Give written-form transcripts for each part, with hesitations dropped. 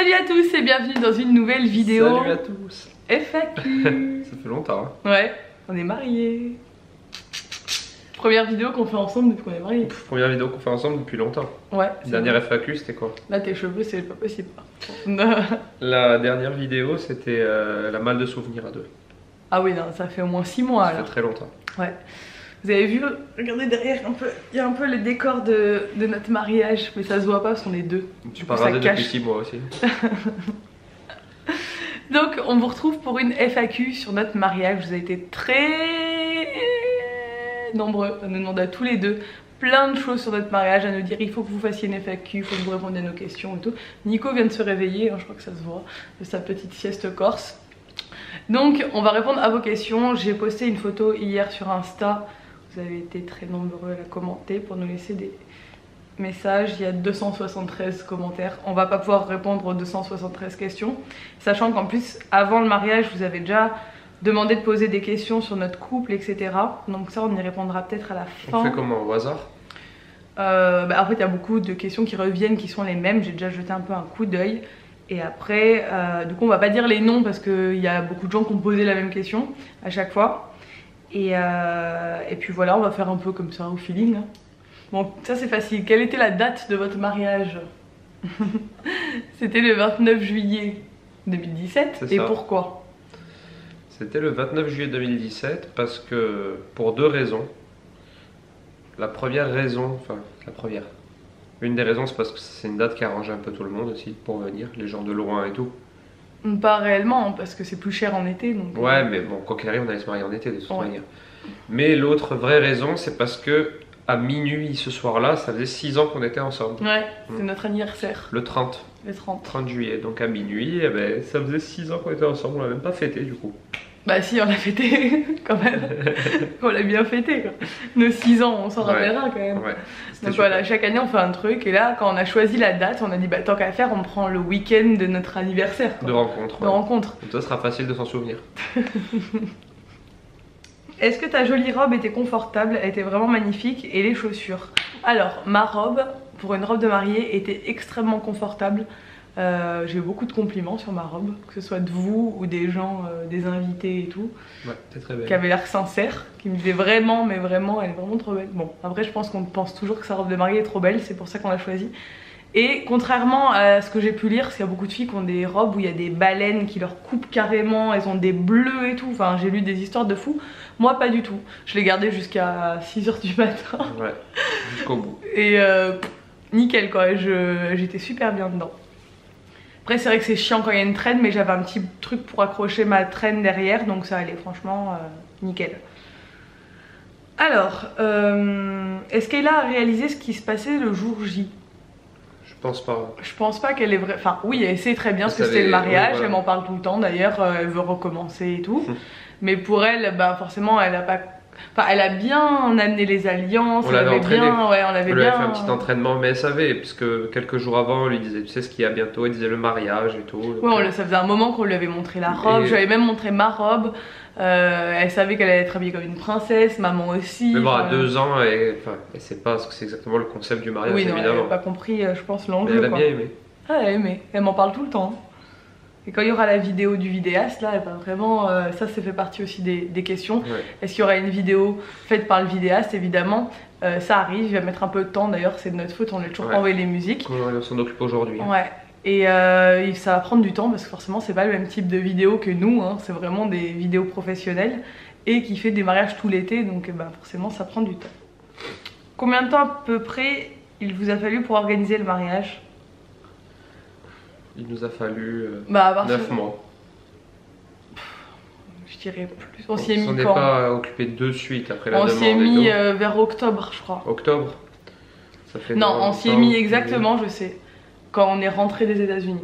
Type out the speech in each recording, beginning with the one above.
Salut à tous et bienvenue dans une nouvelle vidéo. Salut à tous. FAQ. Ça fait longtemps. Hein. Ouais, on est mariés. Première vidéo qu'on fait ensemble depuis qu'on est mariés. Première vidéo qu'on fait ensemble depuis longtemps. Ouais. Dernière FAQ, c'était quoi? Là, tes cheveux, c'est pas possible. La dernière vidéo, c'était la malle de souvenirs à deux. Ah oui, non, ça fait au moins 6 mois Ça là. fait très longtemps. Ouais. Vous avez vu, regardez derrière un peu, il y a un peu le décor de notre mariage, mais ça se voit pas parce qu'on est deux. Tu peux regarder depuis 6 mois aussi. Donc on vous retrouve pour une FAQ sur notre mariage. Vous avez été très nombreux à nous demander à tous les deux plein de choses sur notre mariage, à nous dire il faut que vous fassiez une FAQ, il faut que vous répondiez à nos questions et tout. Nico vient de se réveiller, hein, je crois que ça se voit, de sa petite sieste corse. Donc on va répondre à vos questions. J'ai posté une photo hier sur Insta. Vous avez été très nombreux à la commenter pour nous laisser des messages. Il y a 273 commentaires. On va pas pouvoir répondre aux 273 questions. Sachant qu'en plus, avant le mariage, vous avez déjà demandé de poser des questions sur notre couple, etc. Donc ça, on y répondra peut-être à la fin. On fait comment, au hasard? En fait, il y a beaucoup de questions qui reviennent, qui sont les mêmes. J'ai déjà jeté un peu un coup d'œil. Et après, du coup, on va pas dire les noms parce qu'il y a beaucoup de gens qui ont posé la même question à chaque fois. Et puis voilà, on va faire un peu comme ça au feeling. Hein. Bon, ça c'est facile. Quelle était la date de votre mariage? C'était le 29 juillet 2017. Et pourquoi? C'était le 29 juillet 2017 parce que, pour deux raisons. La première raison, une des raisons, c'est parce que c'est une date qui arrangeait un peu tout le monde aussi pour venir, les gens de loin et tout. Pas réellement, parce que c'est plus cher en été. Donc ouais, mais bon, quoi qu'il arrive, on allait se marier en été de toute manière. Mais l'autre vraie raison, c'est parce que à minuit ce soir-là, ça faisait 6 ans qu'on était ensemble. Ouais, c'est notre anniversaire. Le 30. Le 30. 30 juillet, donc à minuit, eh ben, ça faisait 6 ans qu'on était ensemble, on l'a même pas fêté du coup. Bah si, on l'a fêté quand même. On l'a bien fêté quoi. Nos 6 ans, on s'en rappellera quand même. Ouais, donc voilà, chaque année on fait un truc et là quand on a choisi la date, on a dit bah tant qu'à faire, on prend le week-end de notre anniversaire. Quoi. De rencontre. De rencontre. Donc ça sera facile de s'en souvenir. Est-ce que ta jolie robe était confortable? Elle était vraiment magnifique. Et les chaussures? Alors, ma robe, pour une robe de mariée, était extrêmement confortable. J'ai eu beaucoup de compliments sur ma robe, que ce soit de vous ou des gens, des invités et tout. Ouais, t'es très belle. Qui avaient l'air sincères, qui me disaient vraiment, mais vraiment, elle est vraiment trop belle. Bon, après, je pense qu'on pense toujours que sa robe de mariée est trop belle, c'est pour ça qu'on l'a choisie. Et contrairement à ce que j'ai pu lire, parce qu'il y a beaucoup de filles qui ont des robes où il y a des baleines qui leur coupent carrément, elles ont des bleus et tout, enfin j'ai lu des histoires de fous. Moi pas du tout, je l'ai gardée jusqu'à 6 h du matin. Ouais, jusqu'au bout. Et nickel quoi, j'étais super bien dedans. Après c'est vrai que c'est chiant quand il y a une traîne, mais j'avais un petit truc pour accrocher ma traîne derrière, donc ça allait franchement nickel. Alors, est-ce qu'elle a réalisé ce qui se passait le jour J? Je pense pas. Je pense pas qu'elle est vraie. Enfin, oui, elle sait très bien ce que c'était le mariage, elle m'en parle tout le temps d'ailleurs, elle veut recommencer et tout. Mais pour elle, bah forcément, elle a pas. Enfin, elle a bien amené les alliances, on l'avait entraîné. Bien, ouais, on l'avait bien. fait un petit entraînement, mais elle savait, puisque quelques jours avant, on lui disait, tu sais ce qu'il y a bientôt, elle disait le mariage et tout. Ouais, ça faisait un moment qu'on lui avait montré la robe, je lui avais même montré ma robe. Elle savait qu'elle allait être habillée comme une princesse, maman aussi. Mais bon, à 2 ans, elle sait pas ce que c'est exactement le concept du mariage, oui, non, évidemment. Elle n'a pas compris, je pense, l'enjeu. Mais elle a bien aimé. Ah, elle a aimé, elle m'en parle tout le temps. Et quand il y aura la vidéo du vidéaste, là, bah, vraiment, ça fait partie aussi des questions. Ouais. Est-ce qu'il y aura une vidéo faite par le vidéaste? Évidemment, ça arrive, il va mettre un peu de temps d'ailleurs, c'est de notre faute, on n'a toujours pas envoyé les musiques. On s'en occupe aujourd'hui. Ouais. Et ça va prendre du temps parce que forcément c'est pas le même type de vidéo que nous, hein. C'est vraiment des vidéos professionnelles et qui fait des mariages tout l'été, donc bah, forcément ça prend du temps. Combien de temps à peu près il vous a fallu pour organiser le mariage? Il nous a fallu 9 mois. Je dirais plus. On s'y est mis quand? On n'est pas occupé de suite après la demande. On s'y est mis vers octobre, je crois. Octobre? Ça fait non, on s'y est mis exactement, je sais. Quand on est rentré des États-Unis.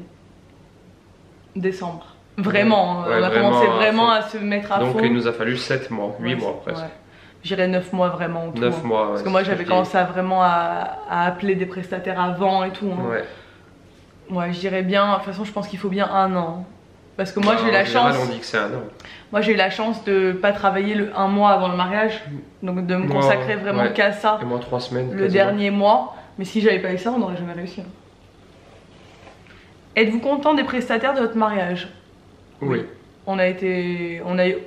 Décembre. Vraiment, on a commencé vraiment à se mettre à fond. Donc il nous a fallu 7 mois, 8 mois presque. Ouais. J'irais 9 mois vraiment. 9 mois, parce que moi j'avais commencé à appeler des prestataires avant et tout. Hein. Ouais. Ouais, je dirais bien, de toute façon je pense qu'il faut bien 1 an. Parce que moi j'ai eu la chance. On dit que c'est 1 an. Moi j'ai eu la chance de pas travailler le 1 mois avant le mariage. Donc de me consacrer vraiment qu'à ça. Et moi 3 semaines. Le dernier mois. Mais si j'avais pas eu ça, on n'aurait jamais réussi. Êtes-vous content des prestataires de votre mariage? Oui. On a eu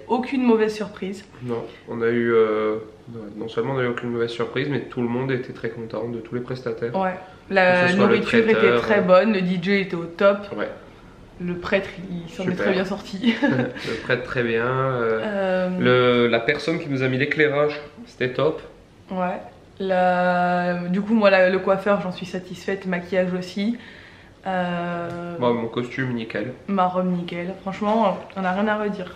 aucune mauvaise surprise. Non, on a eu non seulement on a eu aucune mauvaise surprise, mais tout le monde était très content de tous les prestataires. Ouais. La nourriture était très bonne, le DJ était au top. Ouais. Le prêtre, il s'en est très bien sorti. Le prêtre très bien. La personne qui nous a mis l'éclairage, c'était top. Ouais. Du coup, moi, le coiffeur, j'en suis satisfaite. Maquillage aussi. Mon costume, nickel. Ma robe, nickel. Franchement, on n'a rien à redire.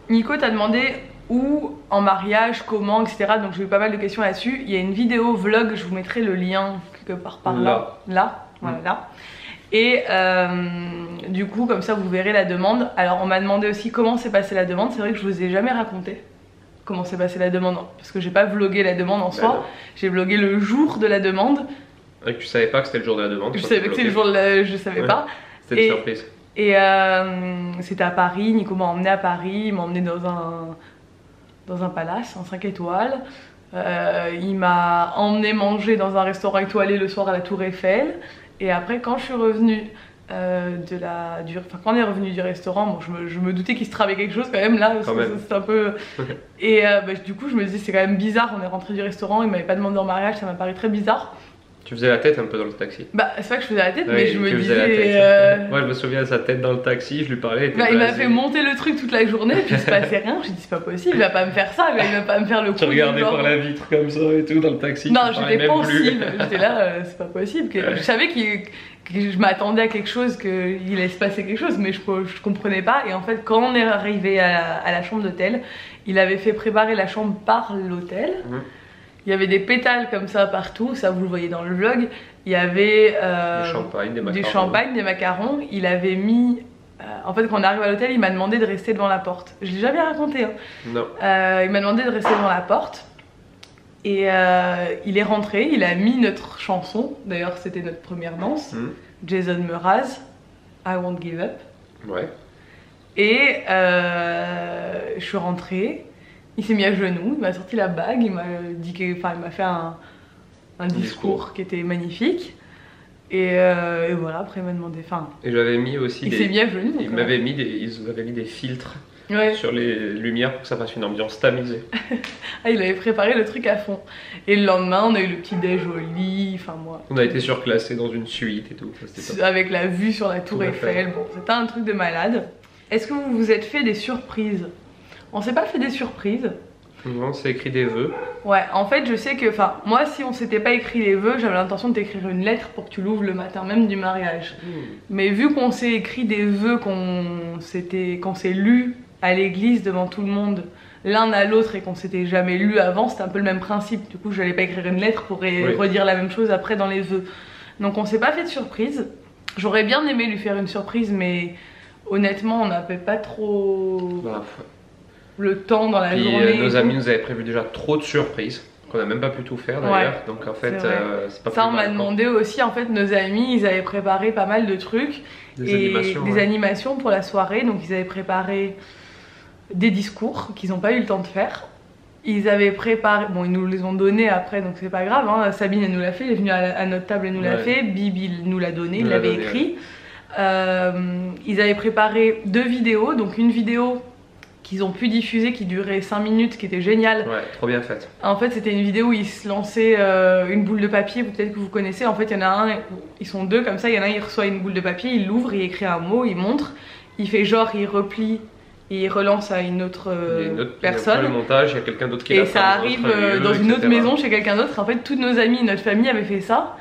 Nico t'a demandé où, en mariage, comment, etc. Donc j'ai eu pas mal de questions là-dessus. Il y a une vidéo vlog, je vous mettrai le lien quelque part par là. Là, voilà, là. Et du coup, comme ça, vous verrez la demande. Alors, on m'a demandé aussi comment s'est passée la demande. C'est vrai que je vous ai jamais raconté comment s'est passée la demande, parce que j'ai pas vlogué la demande en soi. J'ai vlogué le jour de la demande. Et tu savais pas que c'était le jour de la demande? Je savais que c'était le jour de la... Je savais pas. C'était une surprise. Et c'était à Paris. Nico m'a emmené à Paris. Il m'a emmené dans un palace, en 5 étoiles. Il m'a emmené manger dans un restaurant étoilé le soir à la Tour Eiffel. Et après, quand je suis revenue quand on est revenu du restaurant, bon, je me doutais qu'il se travaillait quelque chose quand même là, c'est un peu... Et du coup, je me disais c'est quand même bizarre, on est rentré du restaurant, il m'avait pas demandé en mariage, ça m'a paru très bizarre. Tu faisais la tête un peu dans le taxi. Bah c'est vrai que je faisais la tête, oui, mais je me disais... Moi je me souviens de sa tête dans le taxi, je lui parlais. Il m'a fait monter le truc toute la journée, puis il se passait rien. J'ai dit c'est pas possible, il va pas me faire ça, il va pas me faire le coup. Tu regardais par la vitre comme ça et tout dans le taxi. Non, j'étais pensive, j'étais là, c'est pas possible. Je savais que je m'attendais à quelque chose, qu'il allait se passer quelque chose, mais je comprenais pas. Et en fait, quand on est arrivé à la chambre d'hôtel, il avait fait préparer la chambre par l'hôtel. Il y avait des pétales comme ça partout, ça vous le voyez dans le vlog. Il y avait du champagne, des macarons. Il avait mis... en fait, quand on arrive à l'hôtel, il m'a demandé de rester devant la porte. Je l'ai jamais raconté. Hein. Non. Il m'a demandé de rester devant la porte. Et il est rentré, il a mis notre chanson. D'ailleurs, c'était notre première danse. Jason Mraz, I Won't Give Up. Ouais. Et je suis rentrée. Il s'est mis à genoux, il m'a sorti la bague, il m'a fait un discours qui était magnifique. Et voilà, après il m'a demandé. Et j'avais mis aussi il s'est mis à genoux. Ils avaient mis des filtres sur les lumières pour que ça fasse une ambiance tamisée. Ah, il avait préparé le truc à fond. Et le lendemain, on a eu le petit déj au lit. Moi. On a été surclassés dans une suite et tout. Avec la vue sur la Tour Eiffel. Bon, c'était un truc de malade. Est-ce que vous vous êtes fait des surprises? On s'est pas fait des surprises. Non, on s'est écrit des vœux. Ouais, en fait, je sais que, moi, si on s'était pas écrit les vœux, j'avais l'intention de t'écrire une lettre pour que tu l'ouvres le matin même du mariage. Mais vu qu'on s'est écrit des vœux, qu'on s'est lu à l'église devant tout le monde, l'un à l'autre, et qu'on s'était jamais lu avant, c'était un peu le même principe. Du coup, je n'allais pas écrire une lettre pour redire la même chose après dans les vœux. Donc, on s'est pas fait de surprise. J'aurais bien aimé lui faire une surprise, mais honnêtement, on n'avait pas trop... le temps dans la journée. Nos amis nous avaient prévu déjà trop de surprises qu'on n'a même pas pu tout faire d'ailleurs. Donc en fait, c'est pas ça, on m'a demandé aussi. En fait, nos amis, ils avaient préparé pas mal de trucs, des animations pour la soirée. Donc ils avaient préparé des discours qu'ils n'ont pas eu le temps de faire. Ils avaient préparé, bon, ils nous les ont donnés après, donc c'est pas grave. Hein. Sabine, elle nous l'a fait, elle est venue à notre table, elle nous l'a fait. Bibi nous l'a donné, il l'avait écrit. Ils avaient préparé 2 vidéos, donc une vidéo qu'ils ont pu diffuser qui durait 5 minutes, qui était géniale. Ouais, trop bien faite. En fait, c'était une vidéo où ils se lançaient une boule de papier, peut-être que vous connaissez. En fait, il y en a un, ils sont 2 comme ça, il y en a un, il reçoit une boule de papier, il l'ouvre, il écrit un mot, il montre, il fait genre, il replie et il relance à une autre personne. Après le montage, il y a quelqu'un d'autre qui l'a fait. Et ça arrive dans une autre maison chez quelqu'un d'autre. En fait, toutes nos amies, notre famille avaient fait ça.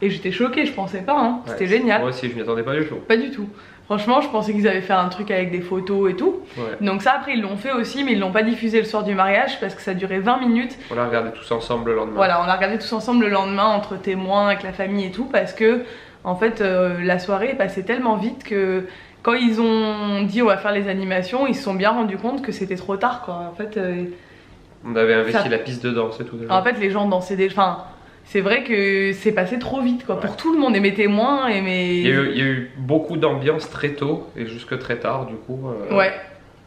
Et j'étais choquée, je pensais pas, hein. C'était génial. Moi aussi, je m'y attendais pas du tout. Pas du tout. Franchement, je pensais qu'ils avaient fait un truc avec des photos et tout. Donc ça, après, ils l'ont fait aussi, mais ils l'ont pas diffusé le soir du mariage parce que ça durait 20 minutes. On l'a regardé tous ensemble le lendemain. Voilà, on l'a regardé tous ensemble le lendemain, entre témoins, avec la famille et tout, parce que, en fait, la soirée est passée tellement vite que quand ils ont dit on va faire les animations, ils se sont bien rendus compte que c'était trop tard, quoi. En fait, on avait investi la piste de danse et tout. Déjà. En fait, les gens dansaient déjà. Enfin, c'est vrai que c'est passé trop vite, quoi, pour tout le monde, et mes témoins, et mes... Il y a eu beaucoup d'ambiance très tôt et jusque très tard, du coup. Ouais,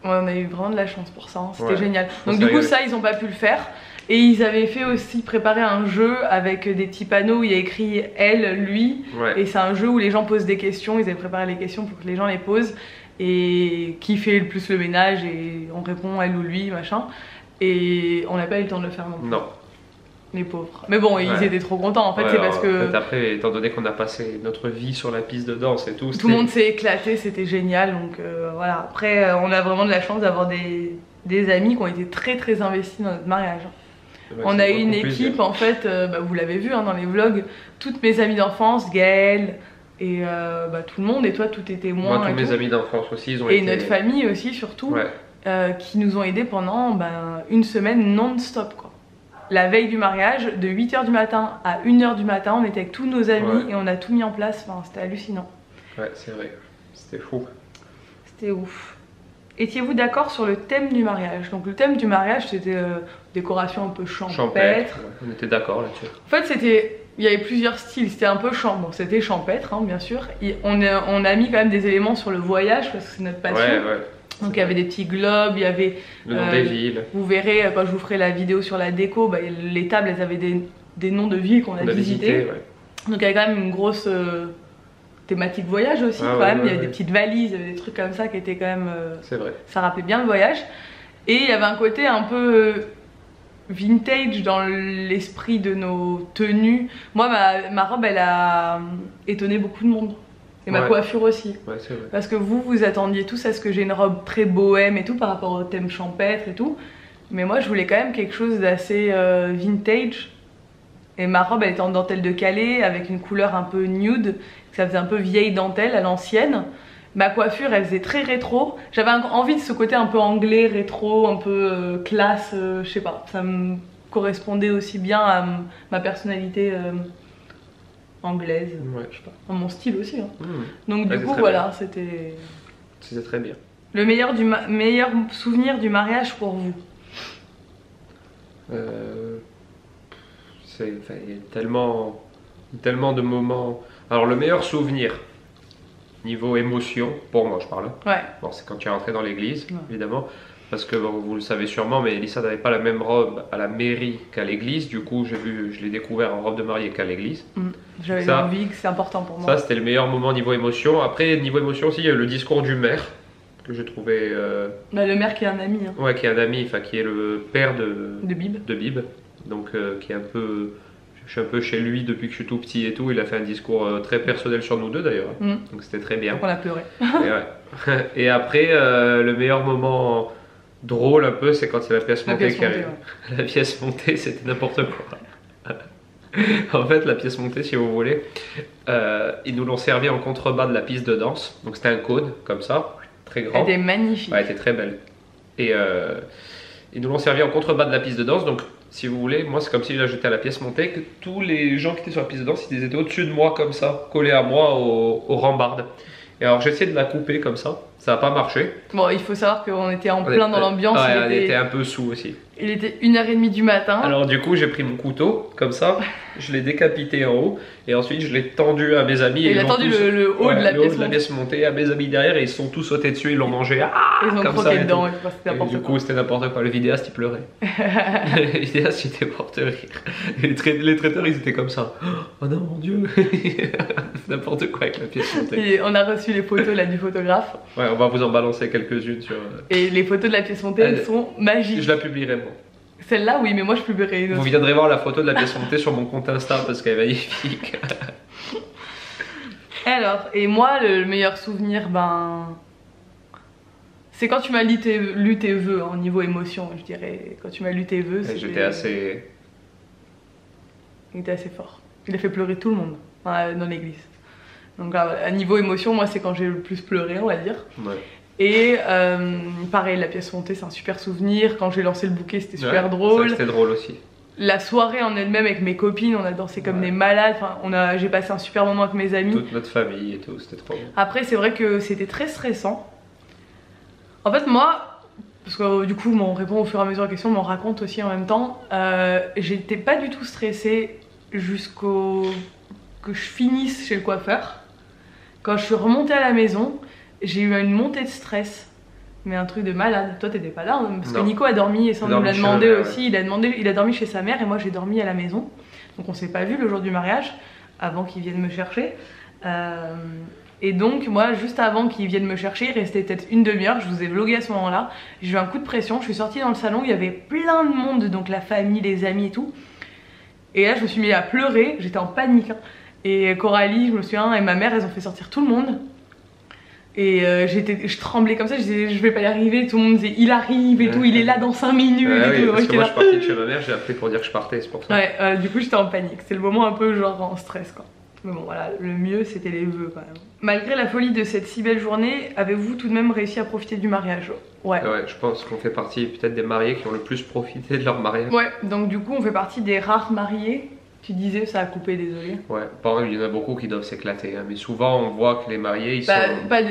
on a eu vraiment de la chance pour ça, hein. C'était génial. Donc du coup, ça, ils ont pas pu le faire. Et ils avaient fait aussi préparer un jeu avec des petits panneaux où il y a écrit elle, lui. Ouais. Et c'est un jeu où les gens posent des questions. Ils avaient préparé les questions pour que les gens les posent. Et qui fait le plus le ménage et on répond elle ou lui, machin. Et on n'a pas eu le temps de le faire non plus. Non. Les pauvres. Mais bon, ils étaient trop contents. En fait, c'est parce que. En fait, après, étant donné qu'on a passé notre vie sur la piste de danse et tout. Tout le monde s'est éclaté, c'était génial. Donc voilà. Après, on a vraiment de la chance d'avoir des amis qui ont été très très investis dans notre mariage. Ouais, on a eu une équipe, en fait, vous l'avez vu hein, dans les vlogs, toutes mes amies d'enfance, Gaëlle et tout le monde, et toi, tout est témoin. Moi, tous mes amis d'enfance aussi, ils ont et été. notre famille aussi, surtout, qui nous ont aidés pendant une semaine non-stop, quoi. La veille du mariage, de 8h du matin à 1h du matin, on était avec tous nos amis et on a tout mis en place, enfin, c'était hallucinant. Ouais, c'est vrai, c'était fou. C'était ouf. Étiez-vous d'accord sur le thème du mariage? Donc le thème du mariage, c'était décoration un peu champêtre. On était d'accord là-dessus. En fait, il y avait plusieurs styles, c'était un peu bon, c'était champêtre, hein, bien sûr. Et on a mis quand même des éléments sur le voyage parce que c'est notre passion. Ouais. Donc il y avait des petits globes, il y avait le nom des villes. Vous verrez quand je vous ferai la vidéo sur la déco, les tables elles avaient des noms de villes qu'on a visitées. Donc il y avait quand même une grosse thématique voyage aussi quand même. Il y avait des petites valises, il y avait des trucs comme ça qui étaient quand même. C'est vrai. Ça rappelait bien le voyage. Et il y avait un côté un peu vintage dans l'esprit de nos tenues. Moi ma robe elle a étonné beaucoup de monde. Et ma coiffure aussi. Ouais, c'est vrai. Parce que vous attendiez tous à ce que j'ai une robe très bohème et tout par rapport au thème champêtre et tout. Mais moi je voulais quand même quelque chose d'assez vintage. Et ma robe elle était en dentelle de Calais avec une couleur un peu nude. Ça faisait un peu vieille dentelle à l'ancienne. Ma coiffure elle faisait très rétro. J'avais envie de ce côté un peu anglais, rétro, un peu classe, je sais pas. Ça me correspondait aussi bien à ma personnalité anglaise, je sais pas, dans mon style aussi. Hein. Donc du coup voilà, c'était très bien. Le meilleur souvenir du mariage pour vous? Il y a tellement de moments. Alors le meilleur souvenir niveau émotion, pour moi je parle. Bon, c'est quand tu es rentré dans l'église, évidemment. Parce que bon, vous le savez sûrement, mais Elissa n'avait pas la même robe à la mairie qu'à l'église. Du coup, je l'ai découvert en robe de mariée qu'à l'église. J'avais envie, que c'est important pour moi. Ça, c'était le meilleur moment niveau émotion. Après, niveau émotion aussi, il y a eu le discours du maire, que j'ai trouvé... le maire qui est un ami. Hein. Ouais, qui est un ami, qui est le père de Bib. Donc, qui est un peu... Je suis un peu chez lui depuis que je suis tout petit et tout. Il a fait un discours très personnel sur nous deux d'ailleurs. Donc, c'était très bien. Donc, on a pleuré. Et après, le meilleur moment... drôle un peu, c'est quand c'est la pièce montée qui arrive. La pièce montée, c'était n'importe quoi. En fait, la pièce montée, si vous voulez, ils nous l'ont servi en contrebas de la piste de danse. Donc c'était un cône, comme ça, très grand. Elle était magnifique. Ouais, elle était très belle. Et ils nous l'ont servi en contrebas de la piste de danse. Donc, si vous voulez, moi, c'est comme si là, j'étais à la pièce montée, que tous les gens qui étaient sur la piste de danse, ils étaient au-dessus de moi, comme ça, collés à moi, aux rambardes. Et alors, j'ai essayé de la couper comme ça n'a pas marché. Bon, il faut savoir qu'on était en plein dans l'ambiance. Ouais, on était un peu sous aussi. Il était 1h30 du matin. Alors du coup j'ai pris mon couteau comme ça, je l'ai décapité en haut et ensuite je l'ai tendu à mes amis. Et il a tendu le haut de la pièce montée à mes amis derrière et ils sont tous sautés dessus, ils l'ont mangé. Ils ont croqué dedans. Et du coup c'était n'importe quoi, le vidéaste il pleurait. Le vidéaste il était mort de rire. Et les traiteurs ils étaient comme ça. Oh non mon dieu. N'importe quoi avec la pièce montée. Et on a reçu les photos là du photographe. Ouais, on va vous en balancer quelques-unes sur... Et les photos de la pièce montée elles sont magiques. Je la publierai moi. Celle-là, oui, mais moi je publierai une autre. Vous viendrez voir la photo de la pièce montée sur mon compte Insta parce qu'elle est magnifique. Alors, et moi, le meilleur souvenir, c'est quand tu m'as lu tes vœux en niveau émotion, je dirais. Quand tu m'as lu tes vœux, j'étais assez... Il était assez fort. Il a fait pleurer tout le monde dans l'église. Donc à niveau émotion, moi c'est quand j'ai le plus pleuré, on va dire. Ouais. Et pareil, la pièce montée, c'est un super souvenir. Quand j'ai lancé le bouquet, c'était super drôle. C'était drôle aussi. La soirée en elle-même avec mes copines, on a dansé comme des malades. Enfin, j'ai passé un super moment avec mes amis. Toute notre famille et tout, c'était trop bien. Après, c'est vrai que c'était très stressant. En fait, moi, parce que du coup, on répond au fur et à mesure aux questions, mais on raconte aussi en même temps. J'étais pas du tout stressée jusqu'au que je finisse chez le coiffeur. Quand je suis remontée à la maison, j'ai eu une montée de stress Mais un truc de malade. Toi, t'étais pas là, hein, parce Non. que Nico a dormi et ça, on nous l'a Dormi chez demandé ma mère, aussi. Il a dormi chez sa mère et moi, j'ai dormi à la maison. Donc, on s'est pas vu le jour du mariage, avant qu'il vienne me chercher. Et donc, moi, juste avant qu'il vienne me chercher, il restait peut-être une demi-heure. Je vous ai vlogué à ce moment-là. J'ai eu un coup de pression. Je suis sortie dans le salon. Il y avait plein de monde, donc la famille, les amis et tout. Et là, je me suis mis à pleurer. J'étais en panique. Hein. Et Coralie, je me souviens, et ma mère, elles ont fait sortir tout le monde. Et je tremblais comme ça, je disais je vais pas y arriver, tout le monde disait il arrive et tout, il est là dans 5 minutes et oui, tout. parce que moi je suis partie de chez ma mère, j'ai appelé pour dire que je partais, c'est pour ça. Ouais, du coup j'étais en panique, c'était le moment un peu genre en stress quoi. Mais bon voilà, le mieux c'était les vœux quand même. Malgré la folie de cette si belle journée, avez-vous tout de même réussi à profiter du mariage? Ouais. Ouais, je pense qu'on fait partie peut-être des mariés qui ont le plus profité de leur mariage. Ouais, donc du coup on fait partie des rares mariés. Tu disais, ça a coupé, désolé. Ouais, pareil, il y en a beaucoup qui doivent s'éclater, hein, mais souvent on voit que les mariés ils sont.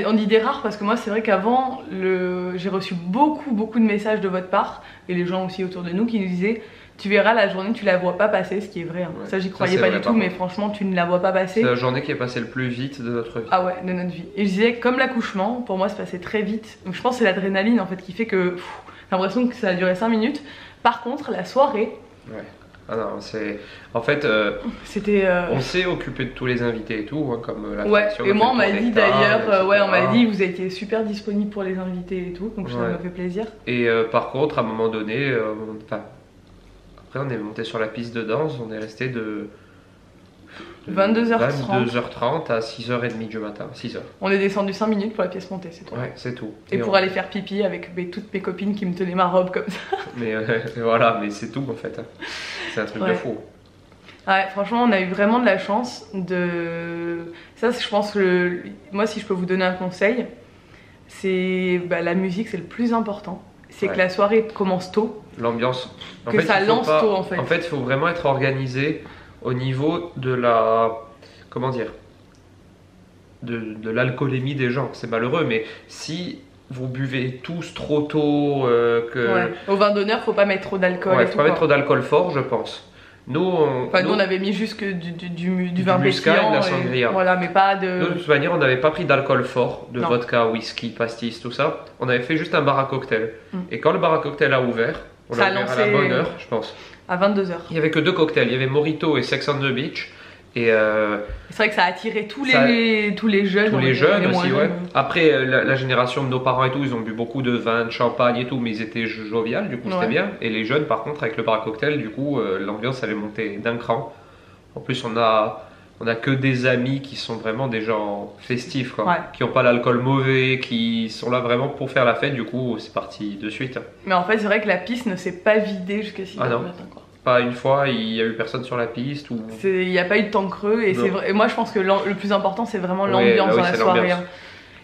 On dit des rares parce que moi c'est vrai qu'avant j'ai reçu beaucoup de messages de votre part et les gens aussi autour de nous qui nous disaient tu verras la journée tu la vois pas passer, ce qui est vrai. Hein. Ouais. Ça j'y croyais pas du tout, mais franchement tu ne la vois pas passer. C'est la journée qui est passée le plus vite de notre vie. Ah ouais, de notre vie. Et je disais comme l'accouchement, pour moi c'est passé très vite. Donc je pense que c'est l'adrénaline en fait qui fait que j'ai l'impression que ça a duré 5 minutes. Par contre la soirée. Ouais. Ah non, c'est. En fait, c'était. On s'est occupé de tous les invités et tout, hein, comme la ouais, et moi on m'a dit d'ailleurs, ouais, on m'a dit vous avez été super disponible pour les invités et tout, donc ça m'a fait plaisir. Et par contre, à un moment donné, après on est monté sur la piste de danse, on est resté de 22h30 à 6h30 du matin, 6h. On est descendu 5 minutes pour la pièce montée, c'est tout. Ouais, c'est tout. Et pour aller faire pipi avec toutes mes copines qui me tenaient ma robe comme ça. Mais voilà, mais c'est tout en fait. Hein. C'est un truc de fou. Ouais, franchement, on a eu vraiment de la chance de. Ça, je pense que moi, si je peux vous donner un conseil, c'est la musique, c'est le plus important. C'est que la soirée commence tôt. L'ambiance. Que ça lance tôt en fait. En fait, il faut vraiment être organisé au niveau de la. Comment dire, de l'alcoolémie des gens. C'est malheureux, mais si vous buvez tous trop tôt. Au vin d'honneur, faut pas mettre trop d'alcool. Ouais, faut pas mettre trop d'alcool fort, je pense. Nous, on avait mis juste que du vin muscat et de la sangria. Voilà, mais pas de. Nous, de toute manière, on n'avait pas pris d'alcool fort, de vodka, whisky, pastis, tout ça. On avait fait juste un bar à cocktail. Et quand le bar à cocktail a ouvert, on l'a ouvert à la bonne heure, je pense. À 22h. Il y avait que 2 cocktails, il y avait Mojito et Sex on the Beach. Et c'est vrai que ça a attiré tous les jeunes. Tous les jeunes aussi, ouais. Après, la génération de nos parents et tout, ils ont bu beaucoup de vin, de champagne et tout, mais ils étaient joviales, du coup c'était bien. Et les jeunes, par contre, avec le bar à cocktail, du coup, l'ambiance elle est montée d'un cran. En plus, on a que des amis qui sont vraiment des gens festifs, quoi. Qui n'ont pas l'alcool mauvais, qui sont là vraiment pour faire la fête, du coup, c'est parti de suite. Mais en fait, c'est vrai que la piste ne s'est pas vidée jusqu'à 6h du matin, quoi. Pas une fois, il y a eu personne sur la piste ou. Il n'y a pas eu de temps creux et c'est vrai. Et moi je pense que le plus important c'est vraiment l'ambiance dans la soirée. Hein.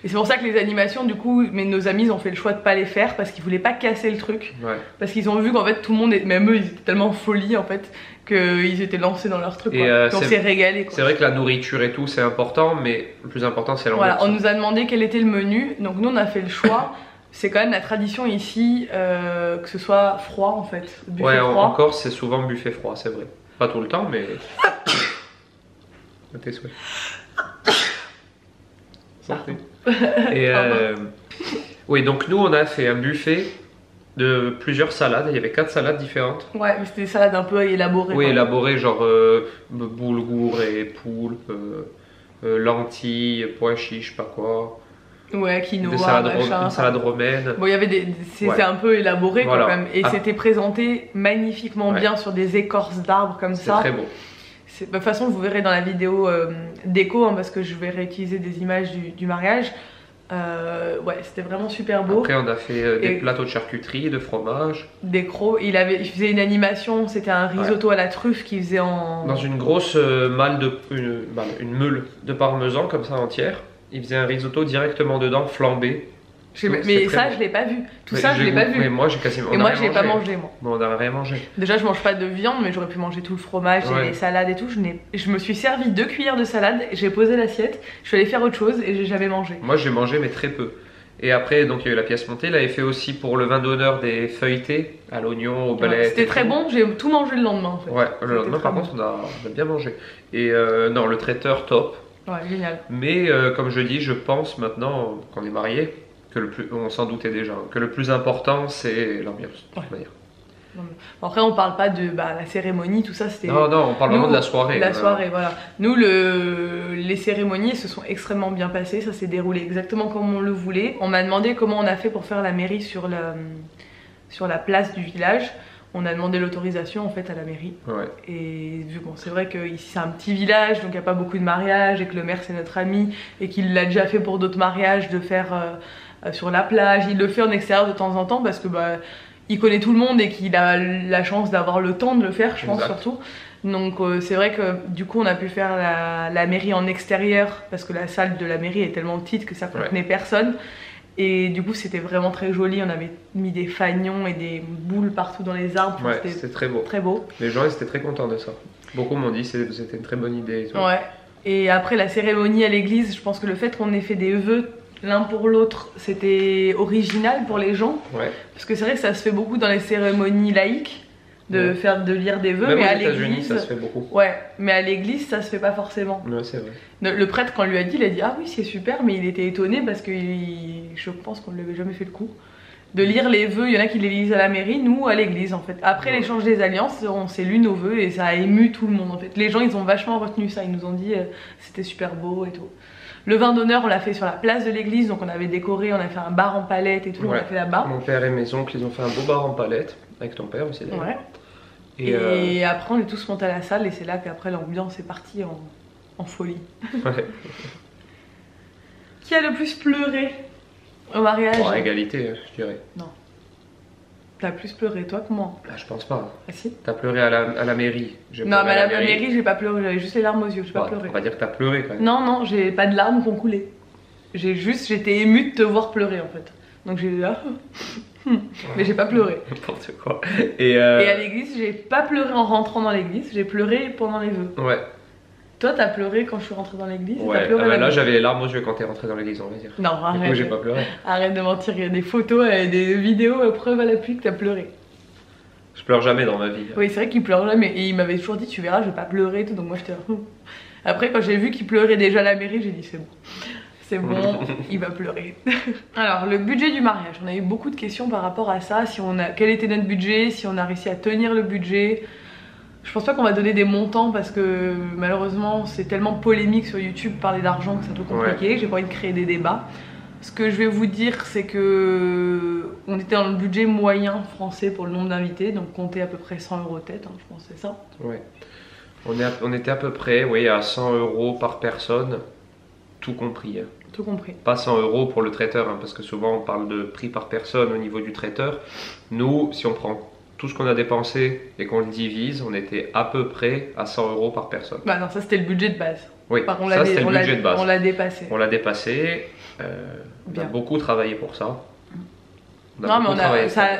Et c'est pour ça que les animations du coup, nos amis ils ont fait le choix de pas les faire parce qu'ils voulaient pas casser le truc. Parce qu'ils ont vu qu'en fait tout le monde, même eux ils étaient tellement en folie en fait qu'ils étaient lancés dans leur truc. Et on s'est régalé. C'est vrai que la nourriture et tout c'est important, mais le plus important c'est l'ambiance. Voilà, on nous a demandé quel était le menu, donc nous on a fait le choix. C'est quand même la tradition ici que ce soit froid en fait. Buffet froid. En Corse c'est souvent buffet froid, c'est vrai. Pas tout le temps, mais. Tes souhaits. Santé. Et oui, donc nous on a fait un buffet de plusieurs salades. Il y avait 4 salades différentes. Ouais, mais c'était des salades un peu élaborées. Oui, élaborées, genre boulgour et poulpe, lentilles, pois chiches, je sais pas quoi. Ouais, quinoa, une salade romaine. Bon, il y avait c'est un peu élaboré quand même. Et c'était présenté magnifiquement bien sur des écorces d'arbres comme ça. C'est très beau. De toute façon, vous verrez dans la vidéo déco, hein, parce que je vais réutiliser des images du mariage. Ouais, c'était vraiment super beau. Après, on a fait des plateaux de charcuterie, de fromage. Des crocs. Il faisait une animation, c'était un risotto à la truffe qu'il faisait en. Dans une grosse une meule de parmesan comme ça entière. Il faisait un risotto directement dedans, flambé. Mais ça, bon. Je l'ai pas vu. Tout ça, je l'ai pas vu. Mais moi, j'ai quasiment. Et moi, je l'ai pas mangé, moi. Bon, on n'a rien mangé. Déjà, je mange pas de viande, mais j'aurais pu manger tout le fromage et les salades et tout. Je me suis servi 2 cuillères de salade, j'ai posé l'assiette, je suis allée faire autre chose et j'ai jamais mangé. Moi, j'ai mangé, mais très peu. Et après, donc il y a eu la pièce montée. Il avait fait aussi pour le vin d'honneur des feuilletés à l'oignon, au balai. C'était très bon, j'ai tout mangé le lendemain en fait. Ouais, le lendemain, par contre, on a bien mangé. Et non, le traiteur, top. Ouais, génial. Mais comme je dis, je pense maintenant qu'on est mariés, on s'en doutait déjà, que le plus important c'est l'ambiance, de toute manière. Après on parle pas de la cérémonie, tout ça c'était... Non, on parle vraiment de la soirée. La soirée, voilà. Nous les cérémonies se sont extrêmement bien passées, ça s'est déroulé exactement comme on le voulait. On m'a demandé comment on a fait pour faire la mairie sur la place du village. On a demandé l'autorisation en fait à la mairie. Ouais. Et vu bon, c'est vrai que ici c'est un petit village, donc il n'y a pas beaucoup de mariages et que le maire c'est notre ami et qu'il l'a déjà fait pour d'autres mariages de faire sur la plage. Il le fait en extérieur de temps en temps parce que il connaît tout le monde et qu'il a la chance d'avoir le temps de le faire, je pense surtout. Donc c'est vrai que du coup on a pu faire la mairie en extérieur parce que la salle de la mairie est tellement petite que ça contenait personne. Et du coup c'était vraiment très joli, on avait mis des fanions et des boules partout dans les arbres. Ouais, c'était très beau. Très beau. Les gens ils étaient très contents de ça. Beaucoup m'ont dit que c'était une très bonne idée. Et tout. Ouais. Et après la cérémonie à l'église, je pense que le fait qu'on ait fait des vœux l'un pour l'autre, c'était original pour les gens. Ouais. Parce que c'est vrai que ça se fait beaucoup dans les cérémonies laïques. De lire des vœux, même mais aux à l'église ça se fait beaucoup. Ouais, mais à l'église ça se fait pas forcément. Ouais, c'est vrai. Le prêtre quand on lui a dit, il a dit ah oui c'est super, mais il était étonné parce que je pense qu'on ne l'avait jamais fait le coup de lire les vœux. Il y en a qui les lisent à la mairie, nous à l'église en fait. Après l'échange des alliances, on s'est lu nos vœux et ça a ému tout le monde en fait. Les gens ils ont vachement retenu ça, ils nous ont dit c'était super beau et tout. Le vin d'honneur on l'a fait sur la place de l'église, donc on avait décoré, on a fait un bar en palette et tout, on l'a fait là-bas. Mon père et mes oncles ils ont fait un beau bar en palette, avec ton père aussi d'ailleurs. Ouais. Et après on est tous montés à la salle et c'est là qu'après l'ambiance est partie en folie. Ouais. Qui a le plus pleuré au mariage? Bon, égalité je dirais. Non. T'as plus pleuré toi que moi? Je pense pas. Ah si? T'as pleuré à la mairie. Non mais à la mairie j'ai pas pleuré, j'avais juste les larmes aux yeux, j'ai pas pleuré. On va dire que t'as pleuré quand même. Non, j'ai pas de larmes qui ont coulé. J'étais émue de te voir pleurer en fait. Donc j'ai mais j'ai pas pleuré. N'importe quoi. Et à l'église, j'ai pas pleuré en rentrant dans l'église, j'ai pleuré pendant les vœux. Ouais. Toi, t'as pleuré quand je suis rentrée dans l'église? Ouais, pleuré là j'avais les larmes aux yeux quand t'es rentrée dans l'église, on va dire. Non, arrête. Du coup, j'ai pas pleuré. Arrête de mentir, il y a des photos et des vidéos, preuve à l'appui que t'as pleuré. Je pleure jamais dans ma vie. Oui, c'est vrai qu'il pleure jamais. Et il m'avait toujours dit, tu verras, je vais pas pleurer et tout. Donc moi j'étais là. Après, quand j'ai vu qu'il pleurait déjà à la mairie, j'ai dit, c'est bon. C'est bon, il va pleurer. Alors, le budget du mariage. On a eu beaucoup de questions par rapport à ça. Quel était notre budget, si on a réussi à tenir le budget. Je pense pas qu'on va donner des montants parce que malheureusement, c'est tellement polémique sur YouTube parler d'argent que c'est un peu compliqué. J'ai pas envie de créer des débats. Ce que je vais vous dire, c'est que on était dans le budget moyen français pour le nombre d'invités, donc compter à peu près 100 € tête, je pense que c'est ça. Ouais. On était à peu près, à 100 € par personne, tout compris. Tout compris. Pas 100 € pour le traiteur, parce que souvent on parle de prix par personne au niveau du traiteur. Nous, si on prend tout ce qu'on a dépensé et qu'on le divise, on était à peu près à 100 € par personne. Bah non, ça c'était le budget de base. Oui, ça c'était le budget de base. On l'a dépassé. On l'a dépassé, on a beaucoup travaillé pour ça. Non mais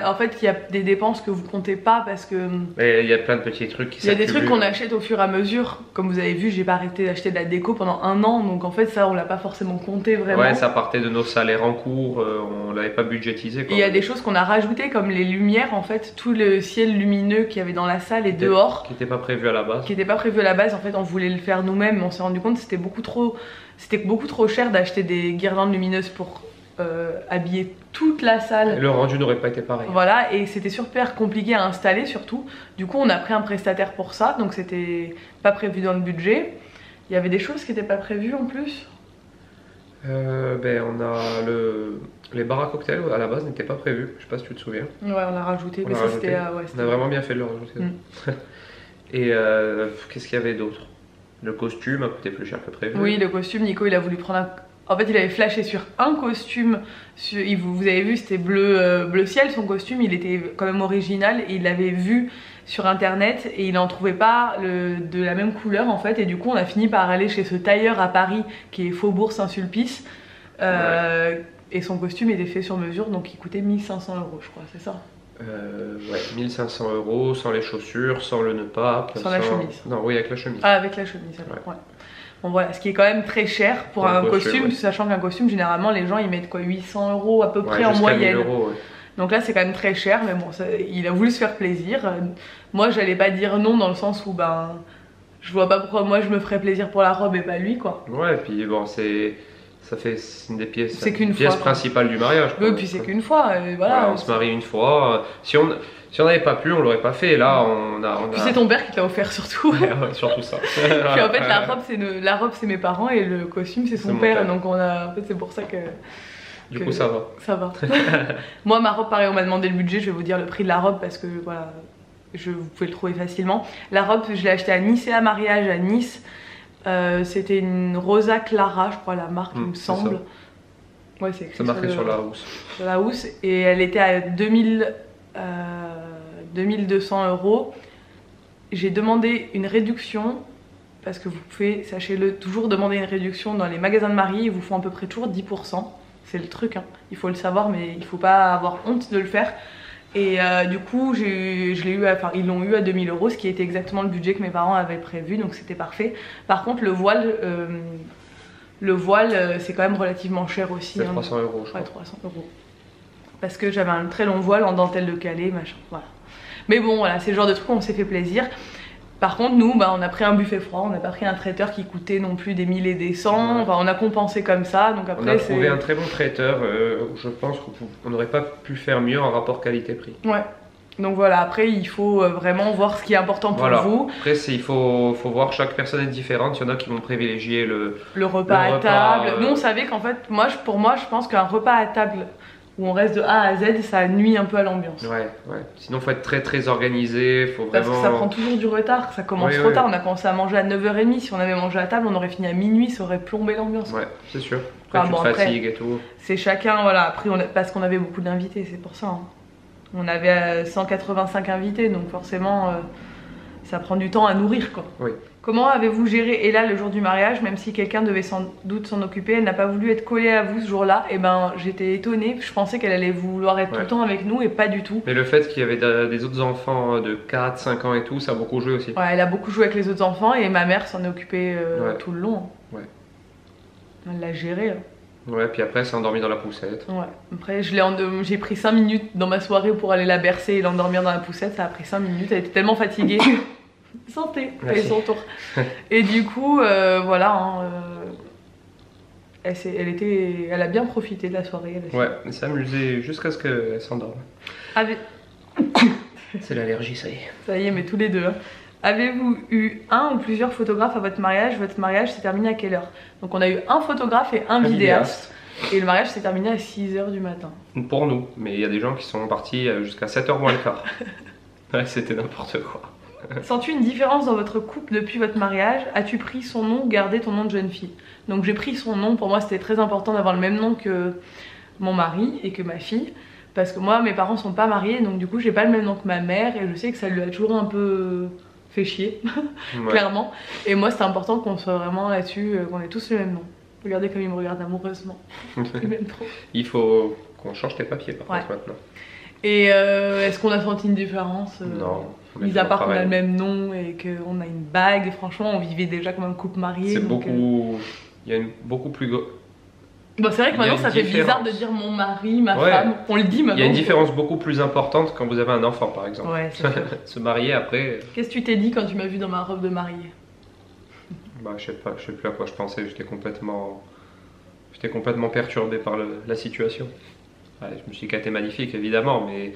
en fait il y a des dépenses que vous comptez pas parce que il y a plein de petits trucs qui s'accumulent. Il y a des trucs qu'on achète au fur et à mesure. Comme vous avez vu, j'ai pas arrêté d'acheter de la déco pendant 1 an, donc en fait ça on l'a pas forcément compté vraiment. Ouais, ça partait de nos salaires en cours, on l'avait pas budgétisé quoi. Et il y a des choses qu'on a rajoutées comme les lumières, en fait tout le ciel lumineux qu'il y avait dans la salle et dehors qui était pas prévu à la base. Qui était pas prévu à la base, en fait on voulait le faire nous-mêmes, mais on s'est rendu compte que c'était beaucoup trop cher d'acheter des guirlandes lumineuses pour habiller toute la salle. Et le rendu n'aurait pas été pareil. Voilà, et c'était super compliqué à installer surtout. Du coup, on a pris un prestataire pour ça, donc c'était pas prévu dans le budget. Il y avait des choses qui n'étaient pas prévues en plus. On a les bars à cocktails à la base n'étaient pas prévus. Je sais pas si tu te souviens. Ouais, on l'a rajouté, mais ça c'était. On a vraiment bien fait de le rajouter. Et qu'est-ce qu'il y avait d'autre? Le costume a coûté plus cher que prévu. Oui, le costume, Nico il a voulu prendre un. En fait, il avait flashé sur un costume, vous avez vu, c'était bleu ciel, son costume, il était quand même original et il l'avait vu sur internet et il n'en trouvait pas de la même couleur en fait. Et du coup, on a fini par aller chez ce tailleur à Paris qui est Faubourg Saint-Sulpice. Et son costume était fait sur mesure, donc il coûtait 1 500 €, je crois, c'est ça? Ouais, 1 500 € sans les chaussures, sans le nœud pape. Sans la chemise. Non, oui, avec la chemise. Ah, avec la chemise, alors, ouais. Bon voilà, ce qui est quand même très cher pour un costume, sachant qu'un costume généralement les gens ils mettent quoi 800 € à peu près en moyenne. 1000 €, ouais. Donc là c'est quand même très cher, mais bon, il a voulu se faire plaisir. Moi j'allais pas dire non dans le sens où je vois pas pourquoi moi je me ferais plaisir pour la robe et pas lui quoi. Ouais, et puis bon Ça fait c'est une des pièces, C'est qu'une pièce fois, principale du mariage. Oui, puis c'est qu'une fois, voilà. On se marie une fois. Si on n'avait pas pu, on l'aurait pas fait. Là, on a. Puis c'est ton père qui te l'a offert surtout. Ouais, surtout ça. Puis en fait, la robe c'est mes parents et le costume c'est son père. Donc en fait, c'est pour ça que. Du coup, ça va. Ça va. Moi, ma robe, pareil, on m'a demandé le budget. Je vais vous dire le prix de la robe parce que voilà, vous pouvez le trouver facilement. La robe, je l'ai achetée à Nice et à mariage à Nice. C'était une Rosa Clara, je crois, la marque, il me semble. Ouais, c'est écrit. C'est marqué sur la housse. Sur la housse. Et elle était à 2200 €. J'ai demandé une réduction. Parce que vous pouvez, sachez-le, toujours demander une réduction dans les magasins de mariés. Ils vous font à peu près toujours 10%. C'est le truc, hein. Il faut le savoir, mais il faut pas avoir honte de le faire. Et du coup, je l'ai eu, ils l'ont eu à 2000 €, ce qui était exactement le budget que mes parents avaient prévu, donc c'était parfait. Par contre, le voile, c'est quand même relativement cher aussi. C'est 300 €, je crois. Ouais, 300 €. Parce que j'avais un très long voile en dentelle de Calais, machin, voilà. Mais bon, voilà, c'est le genre de truc où on s'est fait plaisir. Par contre, nous, on a pris un buffet froid, on n'a pas pris un traiteur qui coûtait non plus des 1000 et des 100. Ouais. Enfin, on a compensé comme ça. Donc après, on a trouvé un très bon traiteur. Je pense qu'on n'aurait pas pu faire mieux en rapport qualité-prix. Ouais. Donc voilà, après, il faut vraiment voir ce qui est important pour vous. Après, il faut voir, chaque personne est différente. Il y en a qui vont privilégier le repas à table. Nous, on savait qu'en fait, pour moi, je pense qu'un repas à table où on reste de A à Z, ça nuit un peu à l'ambiance. Ouais. Sinon, il faut être très très organisé. Parce que ça prend toujours du retard, ça commence trop tard. On a commencé à manger à 9h30. Si on avait mangé à table, on aurait fini à minuit, ça aurait plombé l'ambiance. Ouais, c'est sûr. Après, tu te fatigues et tout. C'est chacun, voilà. Après, parce qu'on avait beaucoup d'invités, c'est pour ça. Hein. On avait 185 invités, donc forcément, ça prend du temps à nourrir, quoi. Oui. Comment avez-vous géré Ella le jour du mariage? Même si quelqu'un devait sans doute s'en occuper, elle n'a pas voulu être collée à vous ce jour-là. Et ben, j'étais étonnée. Je pensais qu'elle allait vouloir être tout le temps avec nous et pas du tout. Mais le fait qu'il y avait des autres enfants de 4, 5 ans et tout, ça a beaucoup joué aussi. Ouais, elle a beaucoup joué avec les autres enfants et ma mère s'en est occupée tout le long. Ouais. Elle l'a géré. Ouais, puis après, elle s'est endormie dans la poussette. Ouais. Après, j'ai pris 5 minutes dans ma soirée pour aller la bercer et l'endormir dans la poussette. Ça a pris 5 minutes. Elle était tellement fatiguée. Santé, et son tour. Et du coup, voilà, hein, elle a bien profité de la soirée. Elle s'est amusée jusqu'à ce qu'elle s'endorme. C'est l'allergie, ça y est. Ça y est, mais tous les deux. Hein. Avez-vous eu un ou plusieurs photographes à votre mariage? Votre mariage s'est terminé à quelle heure? Donc on a eu un photographe et un vidéaste. Et le mariage s'est terminé à 6h du matin. Pour nous, mais il y a des gens qui sont partis jusqu'à 7h moins le quart. Ouais, c'était n'importe quoi. Sens-tu une différence dans votre couple depuis votre mariage? As-tu pris son nom ou gardé ton nom de jeune fille? Donc j'ai pris son nom, pour moi c'était très important d'avoir le même nom que mon mari et que ma fille. Parce que moi, mes parents sont pas mariés, donc du coup j'ai pas le même nom que ma mère et je sais que ça lui a toujours un peu fait chier, clairement. Et moi c'était important qu'on soit vraiment là-dessus, qu'on ait tous le même nom. Regardez comme il me regarde amoureusement. Il m'aime trop. Il faut qu'on change tes papiers par contre maintenant. Et est-ce qu'on a senti une différence? Non. Mis à part qu'on a le même nom et qu'on a une bague, franchement on vivait déjà comme un couple marié. C'est beaucoup... Il y a une beaucoup plus... Bon, c'est vrai que maintenant ça fait bizarre de dire mon mari, ma femme, on le dit maintenant. Il y a une différence beaucoup plus importante quand vous avez un enfant par exemple. Ouais, c'est sûr. Se marier après... Qu'est-ce que tu t'es dit quand tu m'as vu dans ma robe de mariée? Bah je sais plus à quoi je pensais, j'étais complètement perturbé par la situation. Ouais, je me suis dit qu'elle était magnifique évidemment, mais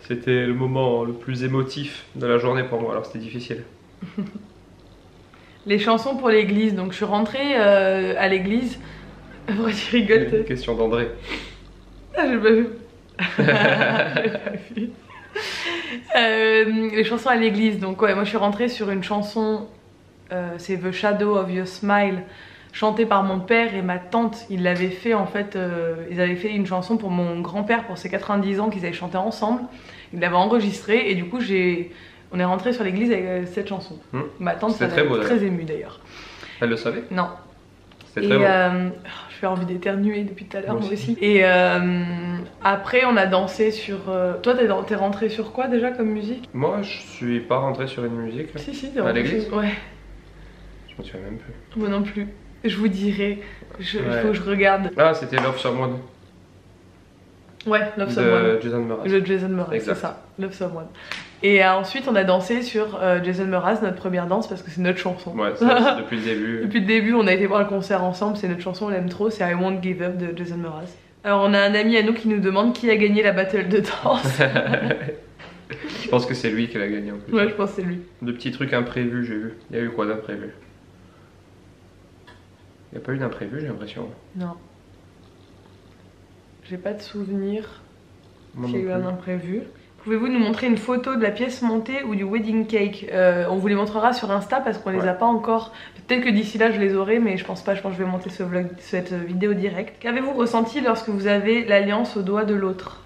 c'était le moment le plus émotif de la journée pour moi, alors c'était difficile. Les chansons pour l'église, donc je suis rentrée à l'église. Pourquoi tu rigoles? Une question d'André. Ah, j'ai pas vu. J'ai pas vu. Les chansons à l'église, donc ouais, moi je suis rentrée sur une chanson, c'est The Shadow of Your Smile, chantée par mon père et ma tante. Ils l'avaient fait en fait, ils avaient fait une chanson pour mon grand-père pour ses 90 ans qu'ils avaient chanté ensemble. Ils l'avaient enregistrée et du coup on est rentré sur l'église avec cette chanson. Ma tante ça très beau, très émue d'ailleurs. Elle le savait? Non. C'était très beau. Je fais envie d'éternuer depuis tout à l'heure moi aussi. Et après on a dansé sur... Toi t'es rentré sur quoi déjà comme musique? Moi je suis pas rentré sur une musique. Là. Si t'es rentré à l'église. Ouais. Je me souviens même plus. Moi non plus. Je vous dirai. Il faut que je regarde. Ah c'était Love Someone. Ouais, Love Someone. de Jason Mraz. Le Jason Mraz, c'est ça, Love Someone. Et ensuite, on a dansé sur Jason Mraz, notre première danse, parce que c'est notre chanson. Ouais, c'est depuis le début. Depuis le début, on a été voir le concert ensemble, c'est notre chanson, on l'aime trop, c'est I Won't Give Up de Jason Mraz. Alors, on a un ami à nous qui nous demande qui a gagné la battle de danse. Je pense que c'est lui qui l'a gagné en plus. Ouais, je pense que c'est lui. De petits trucs imprévus, j'ai vu. Il y a eu quoi d'imprévu? Il n'y a pas eu d'imprévu, j'ai l'impression. Non. J'ai pas de souvenir Moi qu'il y a non eu un plus. imprévu. Pouvez-vous nous montrer une photo de la pièce montée ou du wedding cake? On vous les montrera sur Insta parce qu'on les a pas encore. Peut-être que d'ici là je les aurai, mais je pense pas. Je pense que je vais monter cette vidéo direct. Qu'avez-vous ressenti lorsque vous avez l'alliance au doigt de l'autre?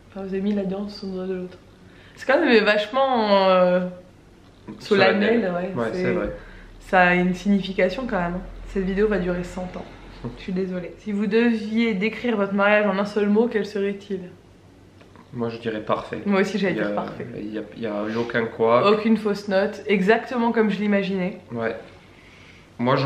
Enfin, vous avez mis l'alliance au doigt de l'autre. C'est quand même vachement solennel. Ouais, c'est vrai. Ça a une signification quand même. Cette vidéo va durer 100 ans. Je suis désolée. Si vous deviez décrire votre mariage en un seul mot, quel serait-il? Moi je dirais parfait. Moi aussi j'allais dire parfait. Il y a eu aucun quoi. Aucune fausse note, exactement comme je l'imaginais. Ouais. Moi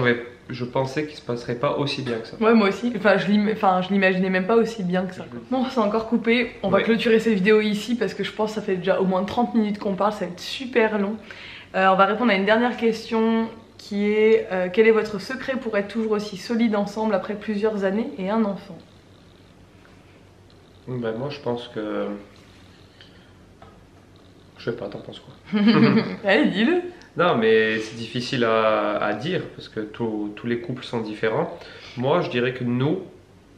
je pensais qu'il se passerait pas aussi bien que ça. Ouais, moi aussi. Enfin, je l'imaginais même pas aussi bien que ça. Bon, c'est encore coupé. On va clôturer cette vidéo ici parce que je pense que ça fait déjà au moins 30 minutes qu'on parle. Ça va être super long. On va répondre à une dernière question qui est quel est votre secret pour être toujours aussi solide ensemble après plusieurs années et un enfant? Ben moi je pense que... Je sais pas, t'en penses quoi? Allez, dis-le. Non mais c'est difficile à dire parce que tous les couples sont différents. Moi je dirais que nous,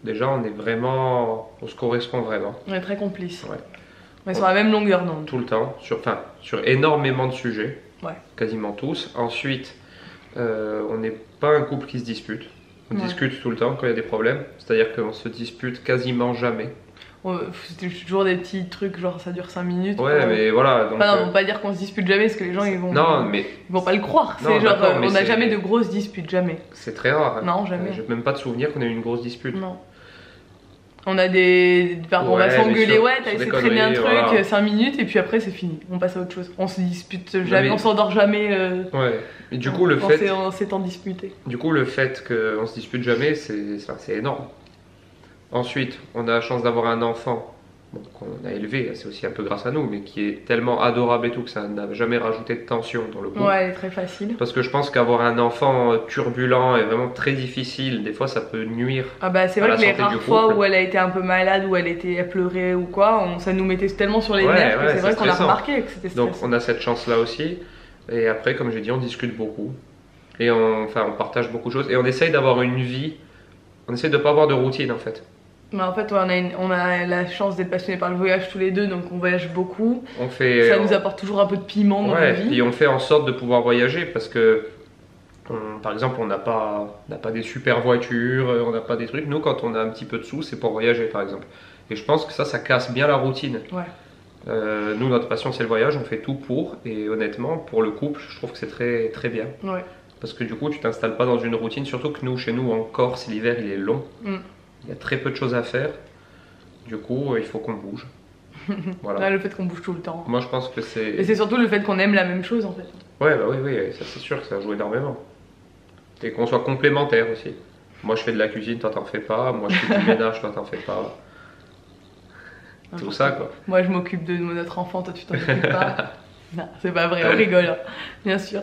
déjà on se correspond vraiment. On est très complices. Ouais. On est sur la même longueur d'onde. Tout le temps, sur énormément de sujets. Ouais. Quasiment tous. Ensuite, on n'est pas un couple qui se dispute. On discute tout le temps quand il y a des problèmes. C'est-à-dire qu'on se dispute quasiment jamais. C'est toujours des petits trucs, genre ça dure 5 minutes. Ouais, mais voilà. Donc, enfin, non, on peut pas dire qu'on se dispute jamais parce que les gens ils vont pas le croire. Non, c'est genre, on n'a jamais de grosses disputes, jamais. C'est très rare. Hein. Non, jamais. J'ai même pas de souvenir qu'on ait eu une grosse dispute. Non. On a des. Enfin, on va s'engueuler, ouais, t'as essayé de traîner un truc, 5 minutes et puis après c'est fini. On passe à autre chose. On se dispute jamais, on s'endort jamais. Ouais. Et du coup, le fait. On s'est tant disputé. Du coup, le fait qu'on se dispute jamais, c'est énorme. Ensuite, on a la chance d'avoir un enfant qu'on a élevé, c'est aussi un peu grâce à nous, mais qui est tellement adorable et tout que ça n'a jamais rajouté de tension dans le couple. Ouais, elle est très facile. Parce que je pense qu'avoir un enfant turbulent est vraiment très difficile. Des fois, ça peut nuire. Ah bah c'est vrai que les rares fois où elle a été un peu malade, où elle pleurait ou quoi, ça nous mettait tellement sur les nerfs que c'est vrai qu'on a remarqué que c'était stressant. Donc on a cette chance-là aussi. Et après, comme j'ai dit, on discute beaucoup. Et on partage beaucoup de choses. Et on essaye d'avoir une vie. On essaye de ne pas avoir de routine en fait. Mais en fait, on a la chance d'être passionnés par le voyage tous les deux, donc on voyage beaucoup. Ça nous apporte toujours un peu de piment dans la vie. Et on fait en sorte de pouvoir voyager parce que, par exemple, on n'a pas des super voitures, on n'a pas des trucs. Nous, quand on a un petit peu de sous, c'est pour voyager par exemple. Et je pense que ça casse bien la routine. Ouais. Nous, notre passion, c'est le voyage, on fait tout pour. Et honnêtement, pour le couple, je trouve que c'est très, très bien. Ouais. Parce que du coup, tu t'installes pas dans une routine, surtout que nous, chez nous, en Corse, l'hiver, il est long. Il y a très peu de choses à faire, du coup il faut qu'on bouge. Voilà. Là, le fait qu'on bouge tout le temps. Moi je pense que c'est... Et c'est surtout le fait qu'on aime la même chose en fait. Ouais, bah oui, ça c'est sûr que ça joue énormément. Et qu'on soit complémentaires aussi. Moi je fais de la cuisine, toi t'en fais pas, moi je fais du ménage, toi t'en fais pas. Tout ça quoi. Moi je m'occupe de notre enfant, toi tu t'en occupes pas. Non, c'est pas vrai, on rigole, hein. Bien sûr.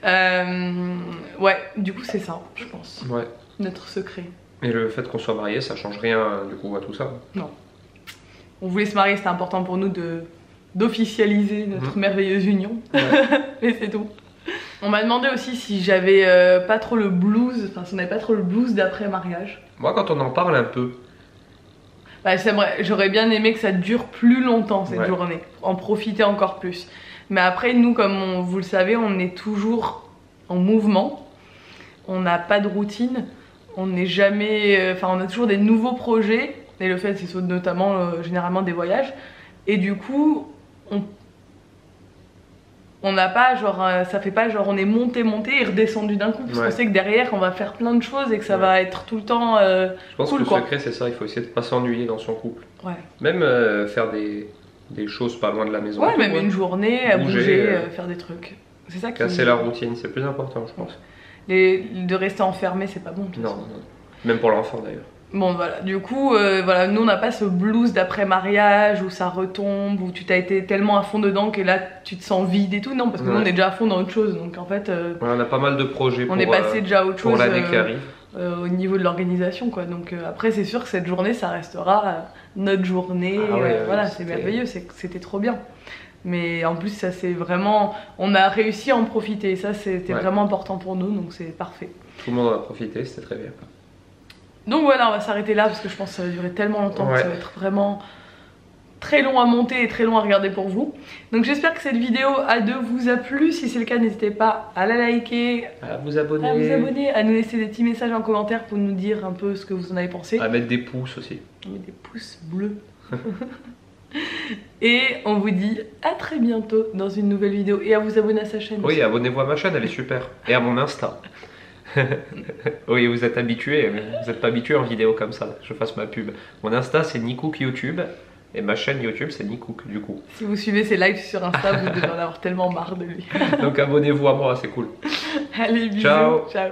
Ouais, du coup c'est ça, je pense. Ouais. Notre secret. Et le fait qu'on soit mariés, ça change rien du coup à tout ça. Non. On voulait se marier, c'était important pour nous d'officialiser notre merveilleuse union. Ouais. Et c'est tout. On m'a demandé aussi si j'avais pas trop le blues, enfin si on n'avait pas trop le blues d'après mariage. Moi quand on en parle un peu. Bah, j'aurais bien aimé que ça dure plus longtemps cette journée, en profiter encore plus. Mais après nous, comme vous le savez, on est toujours en mouvement, on n'a pas de routine. On n'est jamais... Enfin, on a toujours des nouveaux projets. Et le fait, c'est notamment généralement des voyages. Et du coup, on n'a pas genre... ça fait pas genre on est monté et redescendu d'un coup. Parce qu'on sait que derrière, on va faire plein de choses et que ça va être tout le temps je pense que le secret, c'est ça. Il faut essayer de pas s'ennuyer dans son couple. Ouais. Même faire des choses pas loin de la maison. Ouais, même une journée à bouger, faire des trucs. C'est ça qui... Casser la routine, c'est plus important, je pense. De rester enfermé, c'est pas bon. Non, même pour l'enfant d'ailleurs. Bon voilà, du coup, voilà, nous on n'a pas ce blues d'après-mariage où ça retombe, où tu t'as été tellement à fond dedans que là tu te sens vide et tout. Non, parce que nous on est déjà à fond dans autre chose, donc en fait... Ouais, on a pas mal de projets on est passé déjà à autre chose pour l'année qui arrive. Au niveau de l'organisation, quoi. Donc après c'est sûr que cette journée ça restera notre journée, voilà, c'est merveilleux, c'était trop bien. Mais en plus ça c'est vraiment... on a réussi à en profiter, ça c'était vraiment important pour nous, donc c'est parfait. Tout le monde en a profité, c'était très bien. Donc voilà, on va s'arrêter là parce que je pense que ça va durer tellement longtemps que ça va être vraiment très long à monter et très long à regarder pour vous. Donc j'espère que cette vidéo à deux vous a plu. Si c'est le cas, n'hésitez pas à la liker, à vous abonner, à nous laisser des petits messages en commentaire pour nous dire un peu ce que vous en avez pensé. À mettre des pouces aussi. À mettre des pouces bleus. Et on vous dit à très bientôt dans une nouvelle vidéo. Et à vous abonner à sa chaîne. Oui, abonnez-vous à ma chaîne, elle est super. Et à mon Insta. Oui, vous êtes habitués, mais vous n'êtes pas habitués en vidéo comme ça, je fasse ma pub. Mon Insta c'est Nicook YouTube et ma chaîne YouTube c'est Nicook du coup. Si vous suivez ses lives sur Insta, vous devez en avoir tellement marre de lui. Donc abonnez-vous à moi, c'est cool. Allez, bisous. Ciao. Ciao.